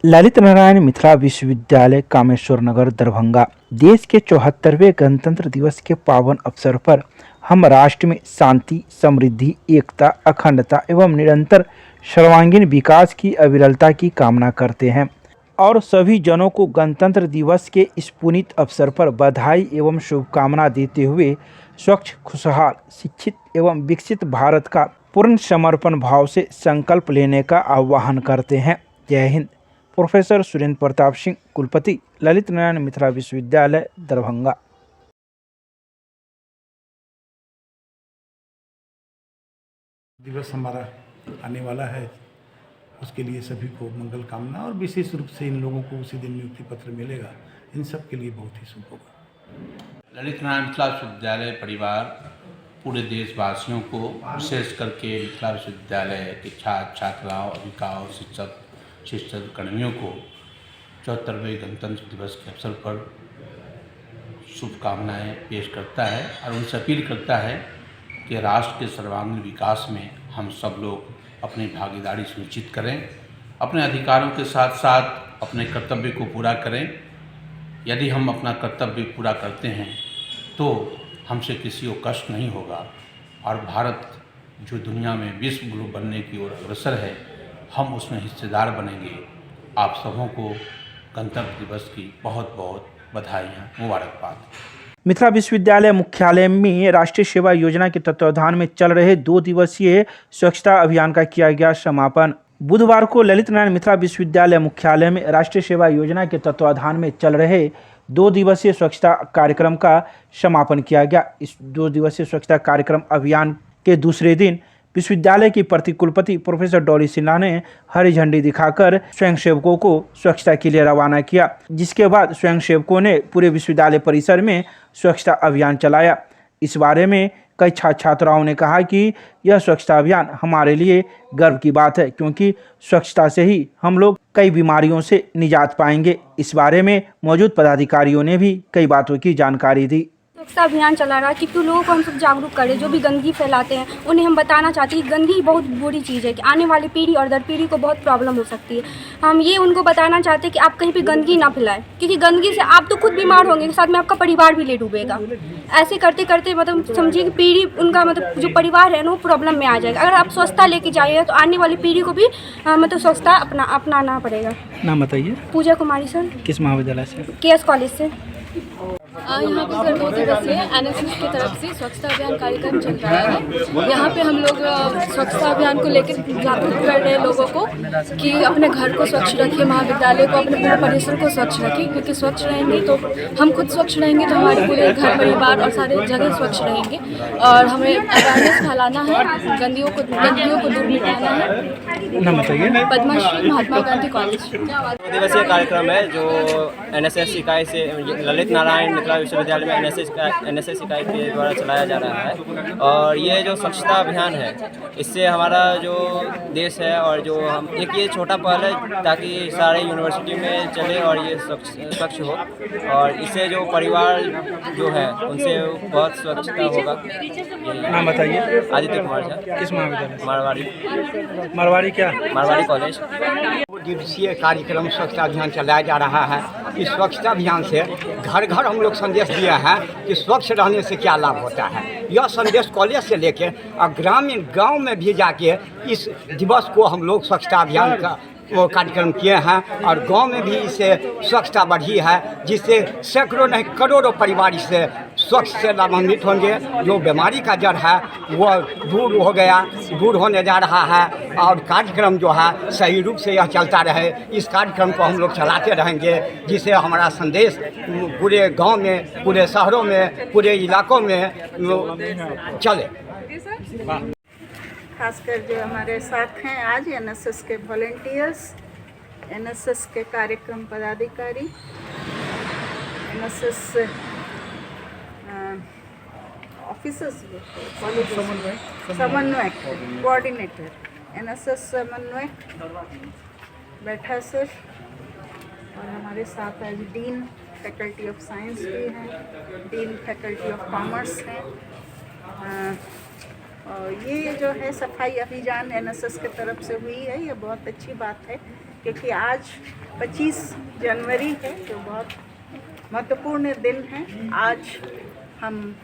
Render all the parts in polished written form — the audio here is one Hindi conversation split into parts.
ललित नारायण मिथिला विश्वविद्यालय कामेश्वर नगर दरभंगा। देश के 74वें गणतंत्र दिवस के पावन अवसर पर हम राष्ट्र में शांति, समृद्धि, एकता, अखंडता एवं निरंतर सर्वांगीण विकास की अविरलता की कामना करते हैं और सभी जनों को गणतंत्र दिवस के इस पुनीत अवसर पर बधाई एवं शुभकामना देते हुए स्वच्छ, खुशहाल, शिक्षित एवं विकसित भारत का पूर्ण समर्पण भाव से संकल्प लेने का आह्वान करते हैं। जय हिंद। प्रोफेसर सुरेंद्र प्रताप सिंह, कुलपति, ललित नारायण मिथिला विश्वविद्यालय दरभंगा। दिवस हमारा आने वाला है, उसके लिए सभी को मंगल कामना और विशेष रूप से इन लोगों को उसी दिन नियुक्ति पत्र मिलेगा, इन सब के लिए बहुत ही शुभ होगा। ललित नारायण मिथिला विश्वविद्यालय परिवार पूरे देशवासियों को, विशेष करके मिथिला विश्वविद्यालय के छात्र छात्राओं, अभिभावकों, शिक्षक कर्मियों को 74वें गणतंत्र दिवस के अवसर पर शुभकामनाएं पेश करता है और उनसे अपील करता है कि राष्ट्र के सर्वांगीण विकास में हम सब लोग अपनी भागीदारी सुनिश्चित करें, अपने अधिकारों के साथ साथ अपने कर्तव्य को पूरा करें। यदि हम अपना कर्तव्य पूरा करते हैं तो हमसे किसी को कष्ट नहीं होगा और भारत जो दुनिया में विश्व गुरु बनने की ओर अग्रसर है, हम उसमें हिस्सेदार बनेंगे। आप सबों को गणतंत्र दिवस की बहुत बहुत बधाइयाँ, मुबारकबाद। मिथिला विश्वविद्यालय मुख्यालय में राष्ट्रीय सेवा योजना के तत्वावधान में चल रहे 2 दिवसीय स्वच्छता अभियान का किया गया समापन। बुधवार को ललित नारायण मिथिला विश्वविद्यालय मुख्यालय में राष्ट्रीय सेवा योजना के तत्वावधान में चल रहे 2 दिवसीय स्वच्छता कार्यक्रम का समापन किया गया। इस 2 दिवसीय स्वच्छता कार्यक्रम अभियान के दूसरे दिन विश्वविद्यालय की प्रतिकुलपति प्रोफेसर डॉली सिन्हा ने हरी झंडी दिखाकर स्वयंसेवकों को स्वच्छता के लिए रवाना किया, जिसके बाद स्वयंसेवकों ने पूरे विश्वविद्यालय परिसर में स्वच्छता अभियान चलाया। इस बारे में कई छात्र छात्राओं ने कहा कि यह स्वच्छता अभियान हमारे लिए गर्व की बात है, क्योंकि स्वच्छता से ही हम लोग कई बीमारियों से निजात पाएंगे। इस बारे में मौजूद पदाधिकारियों ने भी कई बातों की जानकारी दी। स्वच्छता अभियान चला रहा है क्योंकि लोगों को हम सब जागरूक करें। जो भी गंदगी फैलाते हैं उन्हें हम बताना चाहते हैं कि गंदगी बहुत बुरी चीज़ है, कि आने वाली पीढ़ी और दर पीढ़ी को बहुत प्रॉब्लम हो सकती है। हम ये उनको बताना चाहते हैं कि आप कहीं पे गंदगी ना फैलाएं, क्योंकि गंदगी से आप तो खुद बीमार होंगे, साथ में आपका परिवार भी ले डूबेगा। ऐसे करते करते मतलब समझिए कि पीढ़ी उनका मतलब जो परिवार है ना वो प्रॉब्लम में आ जाएगा। अगर आप स्वच्छता लेके जाइएगा तो आने वाली पीढ़ी को भी मतलब स्वच्छता अपनाना पड़ेगा। नाम बताइए। पूजा कुमारी सर। किस महाविद्यालय से? KS कॉलेज से। यहाँ पे सर 2 दिवसीय NSS की तरफ से स्वच्छता अभियान कार्यक्रम चल रहा है। यहाँ पे हम लोग स्वच्छता अभियान को लेकर जागरूक कर रहे हैं लोगों को कि अपने घर को स्वच्छ रखिए, महाविद्यालय को, अपने पूरे परिसर को स्वच्छ रखिए, क्योंकि स्वच्छ रहेंगे तो हम खुद स्वच्छ रहेंगे तो हमारे पूरे घर परिवार और सारे जगह स्वच्छ रहेंगे। और हमें अवेयरनेस फैलाना है, गंदगियों को दूर मिटाना है। नाम बताइए। पद्मश्री महात्मा गांधी कॉलेज। 2 दिवसीय कार्यक्रम है जो NSS इकाई से ललित नारायण मिथिला विश्वविद्यालय में NSS इकाई के द्वारा चलाया जा रहा है। और ये जो स्वच्छता अभियान है, इससे हमारा जो देश है और जो हम एक ये छोटा पहल है ताकि सारे यूनिवर्सिटी में चले और ये स्वच्छ हो, और इससे जो परिवार जो है उनसे बहुत स्वच्छता होगा। नाम बताइए। आदित्य कुमार झा। किस महाविद्यालय? मारवाड़ी क्या? मारवाड़ी कॉलेज। 2 दिवसीय कार्यक्रम स्वच्छता अभियान चलाया जा रहा है। इस स्वच्छता अभियान से घर घर हम लोग संदेश दिया है कि स्वच्छ रहने से क्या लाभ होता है। यह संदेश कॉलेज से लेके और ग्रामीण गांव में भी जाके इस दिवस को हम लोग स्वच्छता अभियान का वो कार्यक्रम किए हैं और गांव में भी इससे स्वच्छता बढ़ी है, जिससे सैकड़ों नहीं करोड़ों परिवार इससे स्वच्छ से लाभान्वित होंगे। जो बीमारी का जड़ है वो दूर होने जा रहा है और कार्यक्रम जो है सही रूप से यह चलता रहे। इस कार्यक्रम को हम लोग चलाते रहेंगे, जिससे हमारा संदेश पूरे गांव में, पूरे शहरों में, पूरे इलाकों में चले। खासकर जो हमारे साथ हैं आज NSS के वॉलंटियर्स, NSS के कार्यक्रम पदाधिकारी, NSS ऑफिसर्स, समन्वयक, कोऑर्डिनेटर, NSS समन्वयक बैठा सर, और हमारे साथ आज डीन फैकल्टी ऑफ साइंस भी हैं, डीन फैकल्टी ऑफ कॉमर्स हैं। और ये जो है सफाई अभियान NSS की तरफ से हुई है, ये बहुत अच्छी बात है क्योंकि आज 25 जनवरी है, जो बहुत महत्वपूर्ण दिन है। आज हम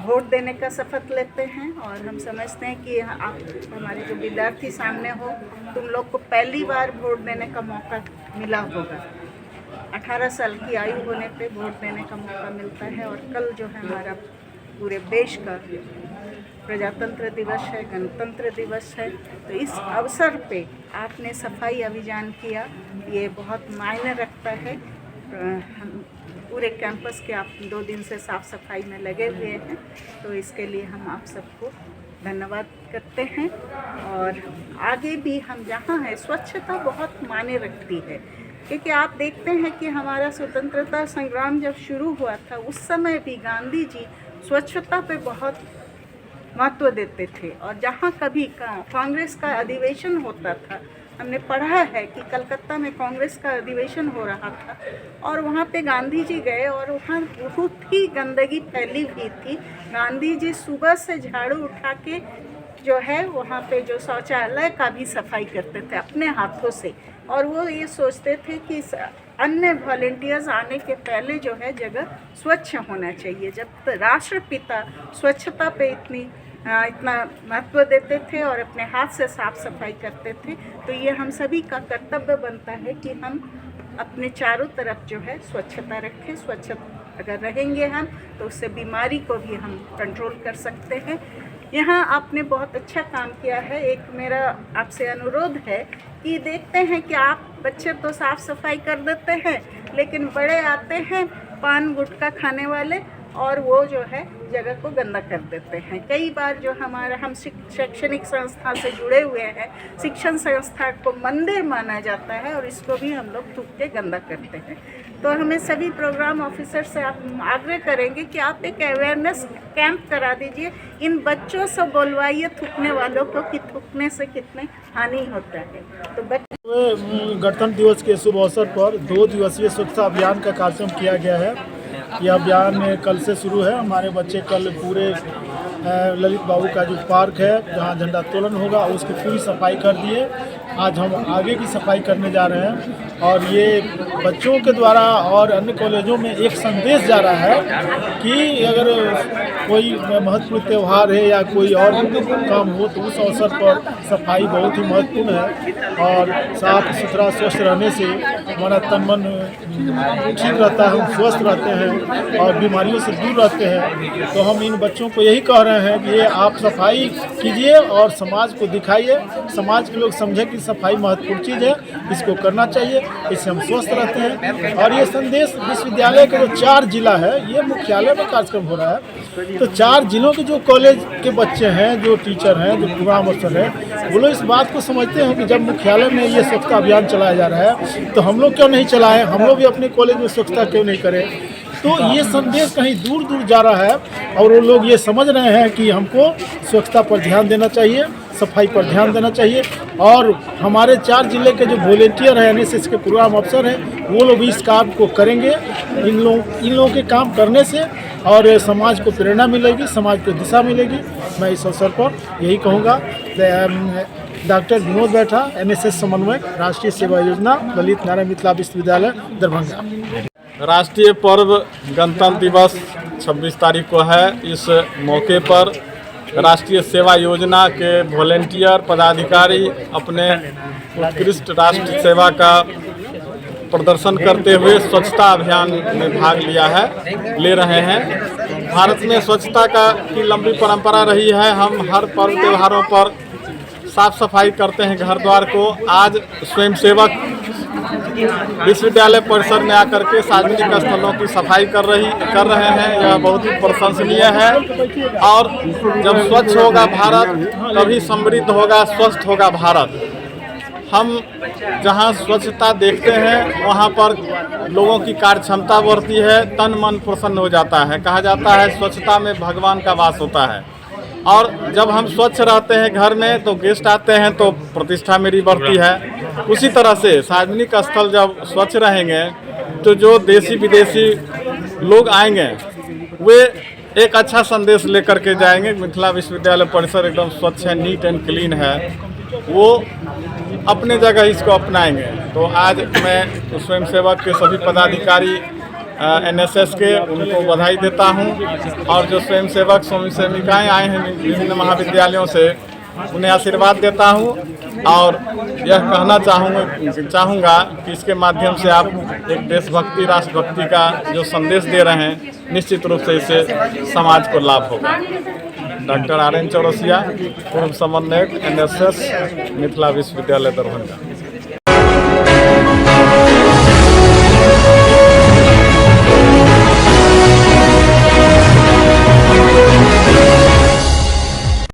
वोट देने का शपथ लेते हैं और हम समझते हैं कि आप हमारे जो विद्यार्थी सामने हो, तुम लोग को पहली बार वोट देने का मौका मिला होगा। 18 साल की आयु होने पे वोट देने का मौका मिलता है। और कल जो है हमारा पूरे देश का प्रजातंत्र दिवस है, गणतंत्र दिवस है। तो इस अवसर पे आपने सफाई अभियान किया, ये बहुत मायने रखता है। पूरे कैंपस के आप 2 दिन से साफ़ सफाई में लगे हुए हैं, तो इसके लिए हम आप सबको धन्यवाद करते हैं। और आगे भी हम जहाँ हैं, स्वच्छता बहुत मायने रखती है, क्योंकि आप देखते हैं कि हमारा स्वतंत्रता संग्राम जब शुरू हुआ था, उस समय भी गांधी जी स्वच्छता पे बहुत महत्व देते थे। और जहाँ कभी कांग्रेस का अधिवेशन होता था, हमने पढ़ा है कि कलकत्ता में कांग्रेस का अधिवेशन हो रहा था और वहाँ पे गांधी जी गए और वहाँ बहुत ही गंदगी फैली हुई थी। गांधी जी सुबह से झाड़ू उठा के जो है वहाँ पे जो शौचालय का भी सफाई करते थे अपने हाथों से। और वो ये सोचते थे कि अन्य वॉलंटियर्स आने के पहले जो है जगह स्वच्छ होना चाहिए। जब राष्ट्रपिता स्वच्छता पे इतना महत्व देते थे और अपने हाथ से साफ सफाई करते थे, तो ये हम सभी का कर्तव्य बनता है कि हम अपने चारों तरफ जो है स्वच्छता रखें। स्वच्छ अगर रहेंगे हम, तो उससे बीमारी को भी हम कंट्रोल कर सकते हैं। यहाँ आपने बहुत अच्छा काम किया है। एक मेरा आपसे अनुरोध है कि देखते हैं कि आप बच्चे तो साफ़ सफाई कर देते हैं, लेकिन बड़े आते हैं पान गुटखा खाने वाले और वो जो है जगह को गंदा कर देते हैं। कई बार जो हम शैक्षणिक संस्था से जुड़े हुए हैं, शिक्षण संस्था को मंदिर माना जाता है और इसको भी हम लोग थूक के गंदा करते हैं। तो हमें सभी प्रोग्राम ऑफिसर से आप आग्रह करेंगे कि आप एक अवेयरनेस कैंप करा दीजिए। इन बच्चों से बोलवाइए थूकने वालों को कि थूकने से कितने हानि होता है। तो गणतंत्र दिवस के शुभ अवसर पर 2 दिवसीय स्वच्छता अभियान का कार्यक्रम किया गया है। यह अभियान कल से शुरू है। हमारे बच्चे कल पूरे ललित बाबू का जो पार्क है जहाँ झंडोत्तोलन होगा उसकी पूरी सफाई कर दिए। आज हम आगे की सफाई करने जा रहे हैं और ये बच्चों के द्वारा और अन्य कॉलेजों में एक संदेश जा रहा है कि अगर कोई महत्वपूर्ण त्यौहार है या कोई और काम हो तो उस अवसर पर सफाई बहुत ही महत्वपूर्ण है। और साफ सुथरा स्वस्थ रहने से हमारा तन मन ठीक रहता है, हम स्वस्थ रहते हैं और बीमारियों से दूर रहते हैं। तो हम इन बच्चों को यही कह रहे हैं कि ये आप सफाई कीजिए और समाज को दिखाइए, समाज के लोग समझें कि सफाई महत्वपूर्ण चीज़ है, इसको करना चाहिए, इससे हम स्वस्थ रहते हैं। और ये संदेश विश्वविद्यालय के जो 4 जिला है, ये मुख्यालय में कार्यक्रम हो रहा है। तो 4 जिलों के जो कॉलेज के बच्चे हैं, जो टीचर हैं, जो प्रोग्राम अफसर हैं, वो लोग इस बात को समझते हैं कि जब मुख्यालय में ये स्वच्छता अभियान चलाया जा रहा है तो हम लोग क्यों नहीं चलाएं, हम लोग भी अपने कॉलेज में स्वच्छता क्यों नहीं करें। तो ये संदेश कहीं दूर दूर जा रहा है और वो लोग ये समझ रहे हैं कि हमको स्वच्छता पर ध्यान देना चाहिए, सफाई पर ध्यान देना चाहिए। और हमारे 4 जिले के जो वॉलेंटियर हैं, NSS के प्रोग्राम अफसर हैं, वो लोग भी इस काम को करेंगे। इन लोगों के काम करने से और समाज को प्रेरणा मिलेगी, समाज को दिशा मिलेगी। मैं इस अवसर पर यही कहूँगा। डॉक्टर विनोद बैठा, NSS समन्वयक, राष्ट्रीय सेवा योजना, ललित नारायण मिथिला विश्वविद्यालय, दरभंगा। राष्ट्रीय पर्व गणतंत्र दिवस 26 तारीख को है। इस मौके पर राष्ट्रीय सेवा योजना के वॉलेंटियर पदाधिकारी अपने उत्कृष्ट राष्ट्र सेवा का प्रदर्शन करते हुए स्वच्छता अभियान में भाग ले रहे हैं। भारत में स्वच्छता की लंबी परंपरा रही है। हम हर पर्व त्योहारों पर साफ सफाई करते हैं घर द्वार को। आज स्वयंसेवक विश्वविद्यालय परिसर में आकर के सार्वजनिक स्थलों की सफाई कर रहे हैं। यह बहुत ही प्रशंसनीय है। और जब स्वच्छ होगा भारत, तभी समृद्ध होगा, स्वस्थ होगा भारत। हम जहां स्वच्छता देखते हैं वहां पर लोगों की कार्य क्षमता बढ़ती है, तन मन प्रसन्न हो जाता है। कहा जाता है स्वच्छता में भगवान का वास होता है। और जब हम स्वच्छ रहते हैं घर में तो गेस्ट आते हैं तो प्रतिष्ठा मेरी बढ़ती है। उसी तरह से सार्वजनिक स्थल जब स्वच्छ रहेंगे तो जो देशी विदेशी लोग आएंगे वे एक अच्छा संदेश लेकर के जाएंगे। मिथिला विश्वविद्यालय परिसर एकदम स्वच्छ है, नीट एंड क्लीन है। वो अपने जगह इसको अपनाएंगे। तो आज मैं स्वयंसेवक के सभी पदाधिकारी NSS के उनको बधाई देता हूं, और जो स्वयंसेवक स्वयंसेविकाएँ आए हैं विभिन्न महाविद्यालयों से, उन्हें आशीर्वाद देता हूं, और यह कहना चाहूँगा कि इसके माध्यम से आप एक देशभक्ति राष्ट्रभक्ति का जो संदेश दे रहे हैं, निश्चित रूप से इससे समाज को लाभ होगा। डॉक्टर RN चौरसिया, पूर्व समन्वयक NSS मिथिला विश्वविद्यालय दरभंगा।